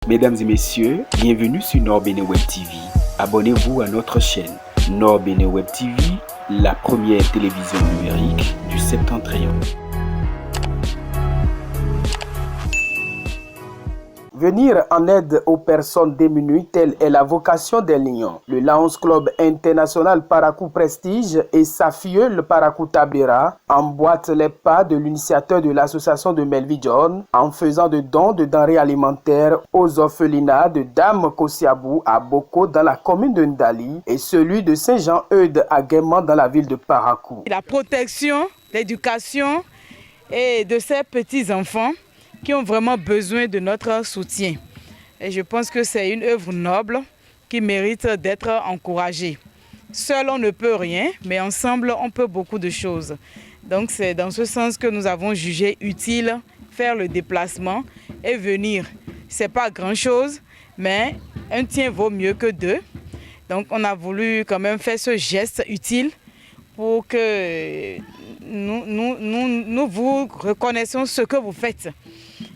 Mesdames et messieurs, bienvenue sur Nord Bénin Web TV. Abonnez-vous à notre chaîne Nord Bénin Web TV, la première télévision numérique du Septentrion. Venir en aide aux personnes démunies, telle est la vocation des Lions. Le Lions Club International Parakou Prestige et sa filleule Parakou Tabera emboîtent les pas de l'initiateur de l'association de Melville John en faisant de dons de denrées alimentaires aux orphelinats de Dame Kosiabou à Boko dans la commune de Ndali et celui de Saint-Jean-Eudes à Guéman dans la ville de Parakou. La protection, l'éducation et de ces petits-enfants qui ont vraiment besoin de notre soutien. Et je pense que c'est une œuvre noble qui mérite d'être encouragée. Seul on ne peut rien, mais ensemble on peut beaucoup de choses. Donc c'est dans ce sens que nous avons jugé utile faire le déplacement et venir. C'est pas grand-chose, mais un tien vaut mieux que deux. Donc on a voulu quand même faire ce geste utile pour que nous vous reconnaissons ce que vous faites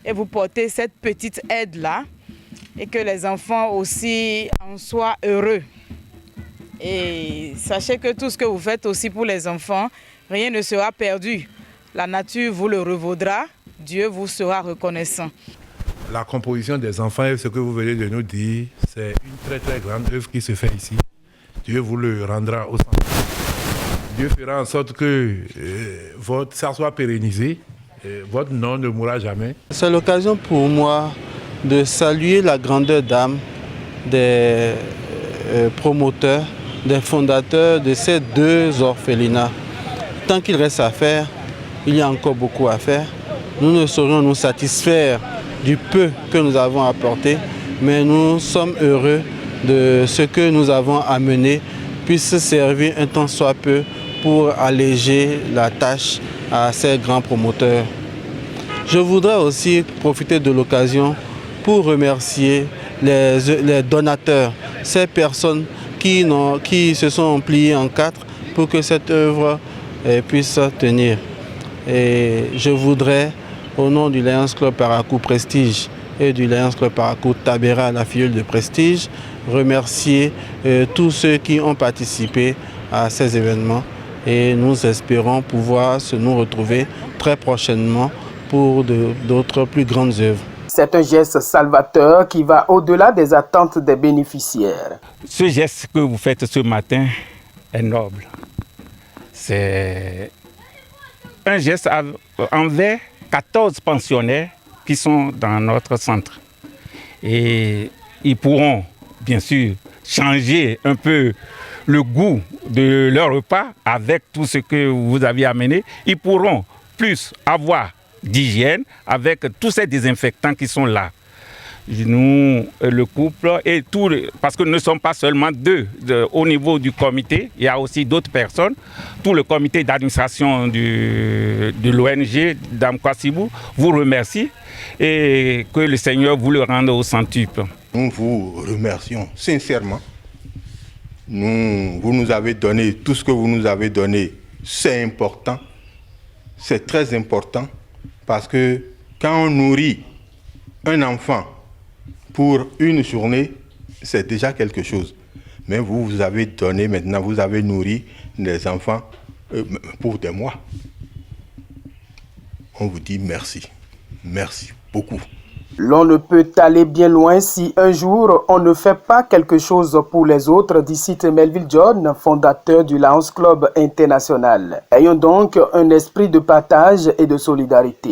et vous portez cette petite aide-là et que les enfants aussi en soient heureux. Et sachez que tout ce que vous faites aussi pour les enfants, rien ne sera perdu. La nature vous le revaudra, Dieu vous sera reconnaissant. La composition des enfants, ce que vous venez de nous dire, c'est une très grande œuvre qui se fait ici. Dieu vous le rendra au centre. Dieu fera en sorte que ça soit pérennisé. Votre nom ne mourra jamais. C'est l'occasion pour moi de saluer la grandeur d'âme des promoteurs, des fondateurs de ces deux orphelinats. Tant qu'il reste à faire, il y a encore beaucoup à faire. Nous ne saurions nous satisfaire du peu que nous avons apporté, mais nous sommes heureux de ce que nous avons amené puisse servir un tant soit peu pour alléger la tâche à ces grands promoteurs. Je voudrais aussi profiter de l'occasion pour remercier les donateurs, ces personnes qui se sont pliées en quatre pour que cette œuvre puisse tenir. Et je voudrais, au nom du Lions Club Parakou Prestige et du Lions Club Parakou Tabera, la filleule de Prestige, remercier tous ceux qui ont participé à ces événements. Et nous espérons pouvoir nous retrouver très prochainement pour d'autres plus grandes œuvres. C'est un geste salvateur qui va au-delà des attentes des bénéficiaires. Ce geste que vous faites ce matin est noble. C'est un geste envers 14 pensionnaires qui sont dans notre centre. Et ils pourront, bien sûr, changer un peu le goût de leur repas avec tout ce que vous avez amené. Ils pourront plus avoir d'hygiène avec tous ces désinfectants qui sont là. Nous, le couple et tout, parce que nous ne sommes pas seulement deux au niveau du comité, il y a aussi d'autres personnes. Tout le comité d'administration de l'ONG Dame Kosiabou vous remercie et que le Seigneur vous le rende au centuple. Nous vous remercions sincèrement. Vous nous avez donné tout ce que vous nous avez donné, c'est important, c'est très important parce que quand on nourrit un enfant pour une journée, c'est déjà quelque chose. Mais vous avez donné maintenant, vous avez nourri les enfants pour des mois. On vous dit merci, merci beaucoup. L'on ne peut aller bien loin si un jour on ne fait pas quelque chose pour les autres, dit Melville John, fondateur du Lions Club International. Ayons donc un esprit de partage et de solidarité.